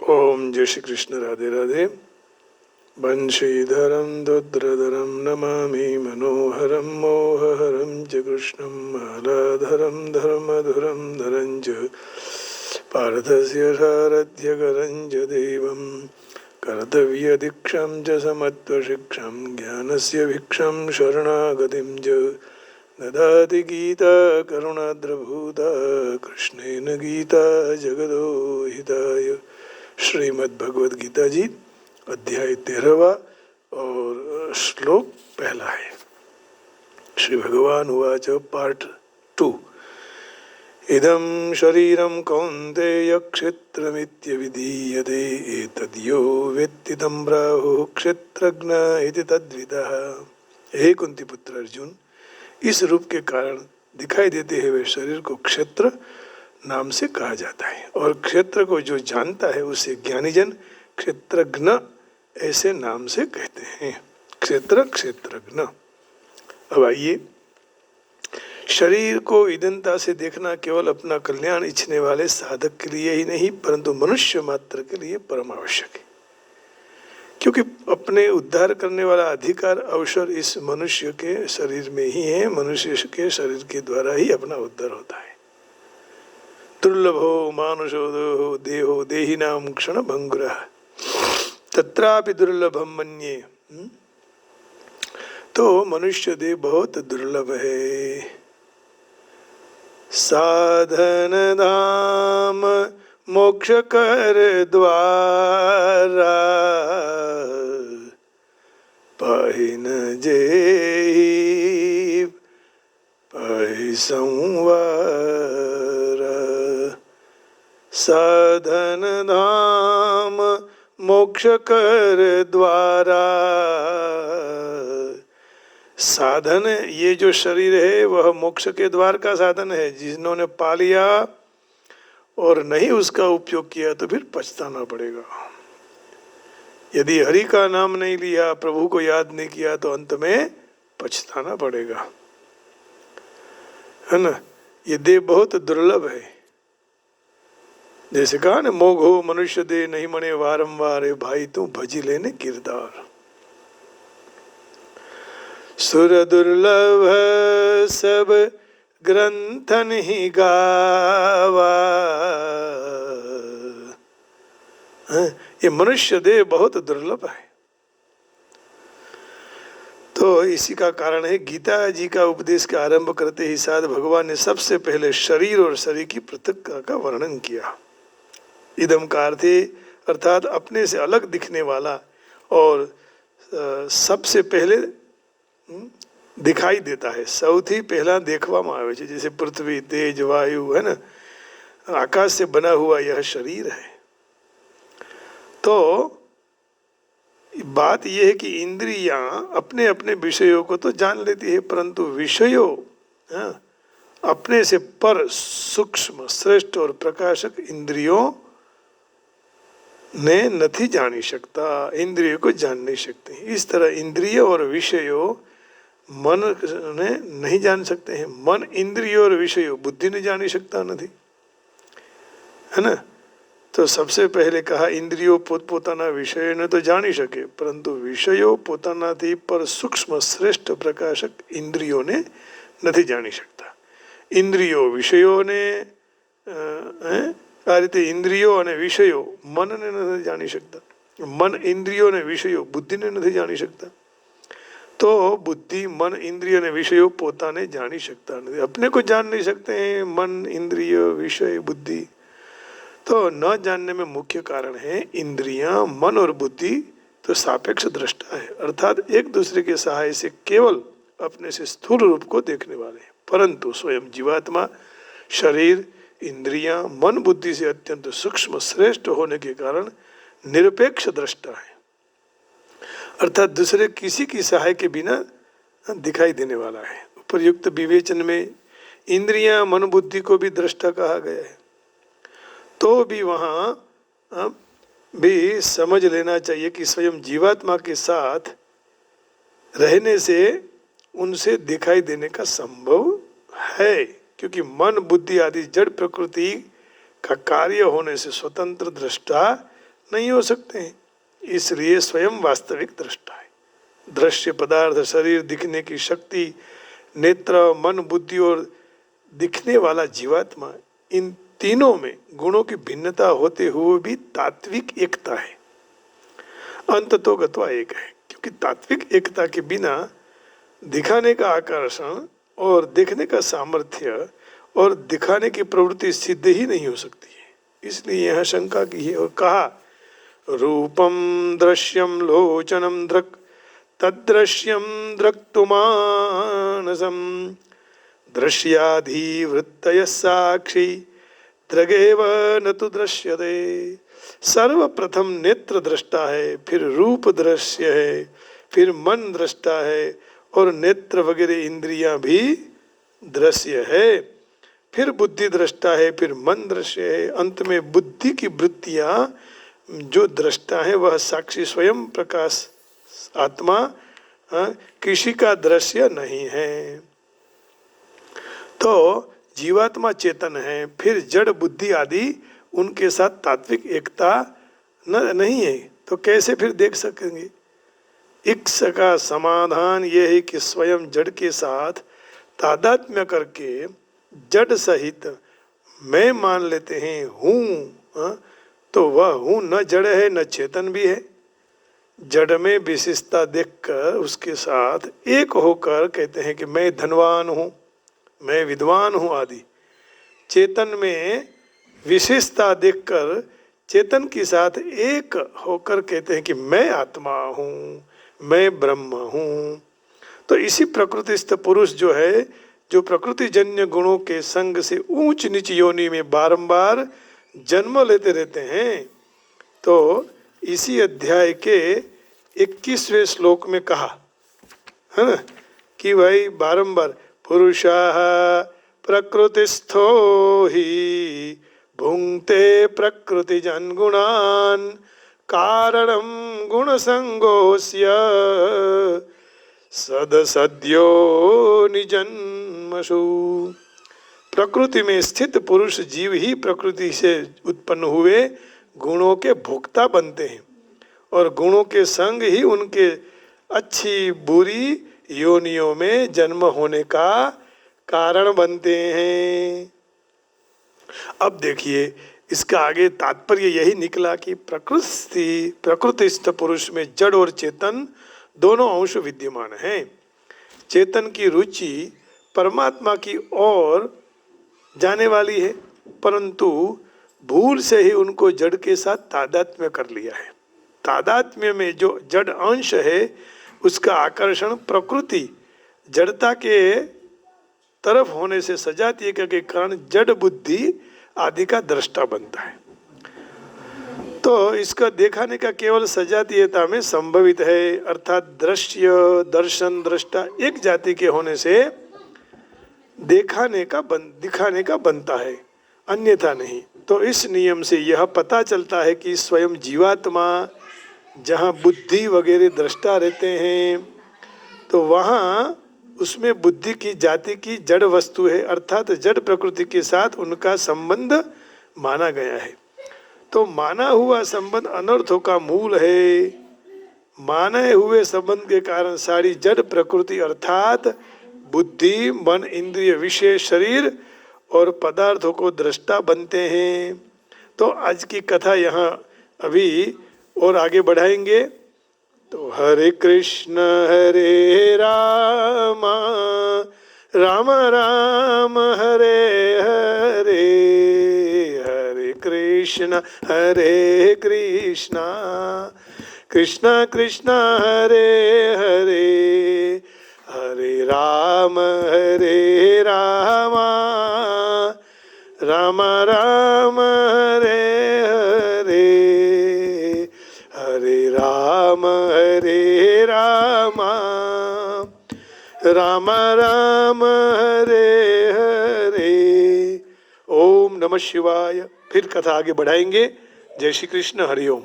ओम जय श्री कृष्ण। राधे राधे। बंशीधरं दुद्रधरं नमामि मनोहरं मोहहरं च कृष्णं मालाधरं धर्मधुरं धरं च पार्थस्य सारथ्यकरं च देवं कर्तव्यदीक्षं च समत्वशिक्षं ज्ञानस्य भिक्षं शरणागतिं च ददाति गीता करुणाद्रभूता कृष्णेन गीता जगदो हिताय। श्रीमद्भगवद गीता जी अध्याय 13 और श्लोक पहला है। श्री भगवान उवाच पार्ट 2। इदं शरीरं कौन्तेय क्षेत्रमित्यभिधीयते एतद्यो वेत्ति तं प्राहुः क्षेत्रज्ञ इति तद्विदः। हे कुंती पुत्र अर्जुन, इस रूप के कारण दिखाई देते हुए शरीर को क्षेत्र नाम से कहा जाता है और क्षेत्र को जो जानता है उसे ज्ञानीजन क्षेत्रज्ञ ऐसे नाम से कहते हैं। क्षेत्रज्ञ। अब आइए, शरीर को ईदनता से देखना केवल अपना कल्याण इच्छने वाले साधक के लिए ही नहीं परंतु मनुष्य मात्र के लिए परम आवश्यक है, क्योंकि अपने उद्धार करने वाला अधिकार अवसर इस मनुष्य के शरीर में ही है। मनुष्य के शरीर के द्वारा ही अपना उद्धार होता है। दुर्लभो मानुषो देहो देहिनां क्षण भंगुरः तत्रापि दुर्लभम मन्ये। तो मनुष्य देह बहुत दुर्लभ है। साधन धाम मोक्ष कर द्वारा पाहि न जेहि पाहि संवार। साधन धाम मोक्ष कर द्वारा। साधन, ये जो शरीर है वह मोक्ष के द्वार का साधन है। जिन्होंने पा लिया और नहीं उसका उपयोग किया तो फिर पछताना पड़ेगा। यदि हरि का नाम नहीं लिया, प्रभु को याद नहीं किया तो अंत में पछताना पड़ेगा, है ना। ये देह बहुत दुर्लभ है। जैसे कहा ना, मोघो मनुष्य दे नहीं मने वारंवार, भाई तू भजी लेने किरदार। सुर दुर्लभ सब ग्रंथन ही गावा। ये मनुष्य देह बहुत दुर्लभ है। तो इसी का कारण है गीता जी का उपदेश का आरंभ करते ही साथ भगवान ने सबसे पहले शरीर और शरीर की पृथकता का वर्णन किया। इदम का अर्थ है अर्थात अपने से अलग दिखने वाला और सबसे पहले दिखाई देता है। સૌથી पहला देखवामां आवे छे। जैसे पृथ्वी, तेज, वायु, है ना, आकाश से बना हुआ यह शरीर है। तो बात यह है कि इंद्रियां अपने अपने विषयों को तो जान लेती है परंतु विषयों अपने से पर सूक्ष्म श्रेष्ठ और प्रकाशक इंद्रियों ने नहीं जानी सकता। इंद्रियों को जान नहीं सकते। इस तरह इंद्रिय और विषयों मन ने नहीं जान सकते हैं। मन इंद्रिय और विषयों बुद्धि ने जानी सकता नहीं, है ना। तो सबसे पहले कहा इंद्रियों पोतपोताना विषय ने तो जानी सके परंतु विषयों પોતાનાથી पर सूक्ष्म श्रेष्ठ प्रकाशक इंद्रियों ने नहीं जानी सकता। इंद्रियों विषयोने आ रीते इंद्रियों અને વિષયો મનને નથી જાણી શકતા। मन इंद्रियों ने विषयों बुद्धि ने नहीं जानी सकता। तो बुद्धि मन इंद्रिय ने विषयों પોતાને जानी सकता नहीं, अपने को जान नहीं सकते हैं। मन इंद्रिय विषय बुद्धि तो न जानने में मुख्य कारण है इंद्रियां, मन और बुद्धि तो सापेक्ष दृष्टा है, अर्थात एक दूसरे के सहाय से केवल अपने से स्थूल रूप को देखने वाले हैं, परंतु स्वयं जीवात्मा शरीर इंद्रियां मन बुद्धि से अत्यंत सूक्ष्म श्रेष्ठ होने के कारण निरपेक्ष दृष्टा है, अर्थात दूसरे किसी की सहाय के बिना दिखाई देने वाला है। उपर्युक्त विवेचन में इंद्रियां मन बुद्धि को भी दृष्टा कहा गया है। तो भी वहाँ भी समझ लेना चाहिए कि स्वयं जीवात्मा के साथ रहने से उनसे दिखाई देने का संभव है, क्योंकि मन बुद्धि आदि जड़ प्रकृति का कार्य होने से स्वतंत्र दृष्टा नहीं हो सकते हैं। इसलिए स्वयं वास्तविक दृष्टा है। दृश्य पदार्थ, शरीर, दिखने की शक्ति, नेत्र, मन, बुद्धि और दिखने वाला जीवात्मा, इन तीनों में गुणों की भिन्नता होते हुए भी तात्विक एकता है। अंत तो गत्वा एक है, क्योंकि तात्विक एकता के बिना दिखाने का आकर्षण और देखने का सामर्थ्य और दिखाने की प्रवृत्ति सिद्ध ही नहीं हो सकती है। इसलिए यहाँ शंका की है और कहा रूपम दृश्यम लोचनम दृक् तद्दृश्यम द्रक्तुमानसम दृश्याधिवृत्तयः साक्षी दृगेव न तु दृश्यते। सर्वप्रथम नेत्र दृष्टा है, फिर रूप दृश्य है, फिर मन दृष्टा है और नेत्र वगैरह इंद्रियां भी दृश्य है, फिर बुद्धि दृष्टा है, फिर मन दृश्य है, अंत में बुद्धि की वृत्तियां जो दृष्टा है वह साक्षी स्वयं प्रकाश आत्मा किसी का दृश्य नहीं है। तो जीवात्मा चेतन है, फिर जड़ बुद्धि आदि उनके साथ तात्विक एकता नहीं है, तो कैसे फिर देख सकेंगे। इसका समाधान यह है कि स्वयं जड़ के साथ तादात्म्य करके जड़ सहित मैं मान लेते हैं हूँ, तो वह हूँ न जड़ है न चेतन भी है। जड़ में विशेषता देखकर उसके साथ एक होकर कहते हैं कि मैं धनवान हूँ, मैं विद्वान हूँ आदि। चेतन में विशेषता देखकर चेतन के साथ एक होकर कहते हैं कि मैं आत्मा हूँ, मैं ब्रह्म हूँ। तो इसी प्रकृतिस्थ पुरुष जो है, जो प्रकृति जन्य गुणों के संग से ऊंच नीच योनि में बारंबार जन्म लेते रहते हैं, तो इसी अध्याय के 21वें श्लोक में कहा है ना कि भाई बारंबार पुरुषाः प्रकृतिस्थो ही भुंक्ते प्रकृतिजन गुणान कारणम गुण संगोस्य सदसद्यो निजन्मसु। प्रकृति में स्थित पुरुष जीव ही प्रकृति से उत्पन्न हुए गुणों के भोक्ता बनते हैं और गुणों के संग ही उनके अच्छी बुरी योनियों में जन्म होने का कारण बनते हैं। अब देखिए इसका आगे तात्पर्य यही निकला कि प्रकृतिस्थ पुरुष में जड़ और चेतन दोनों अंश विद्यमान हैं। चेतन की रुचि परमात्मा की ओर जाने वाली है, परंतु भूल से ही उनको जड़ के साथ तादात्म्य कर लिया है। तादात्म्य में जो जड़ अंश है उसका आकर्षण प्रकृति जड़ता के तरफ होने से सजातीयता के कारण जड़ बुद्धि आदि का दृष्टा बनता है। तो इसका दिखाने का केवल सजातीयता में संभवित है, अर्थात दृश्य दर्शन दृष्टा एक जाति के होने से दिखाने का बनता है, अन्यथा नहीं। तो इस नियम से यह पता चलता है कि स्वयं जीवात्मा जहाँ बुद्धि वगैरह दृष्टा रहते हैं तो वहाँ उसमें बुद्धि की जाति की जड़ वस्तु है, अर्थात जड़ प्रकृति के साथ उनका संबंध माना गया है। तो माना हुआ संबंध अनर्थों का मूल है। माने हुए संबंध के कारण सारी जड़ प्रकृति अर्थात बुद्धि मन इंद्रिय विषय शरीर और पदार्थों को दृष्टा बनते हैं। तो आज की कथा यहाँ अभी और आगे बढ़ाएंगे। तो हरे कृष्ण राम राम हरे हरे, हरे कृष्ण कृष्ण कृष्ण हरे हरे, हरे राम राम राम हरे हरे, हरे राम राम राम हरे हरे। ओम नमः शिवाय। फिर कथा आगे बढ़ाएंगे। जय श्री कृष्ण। हरि ओम।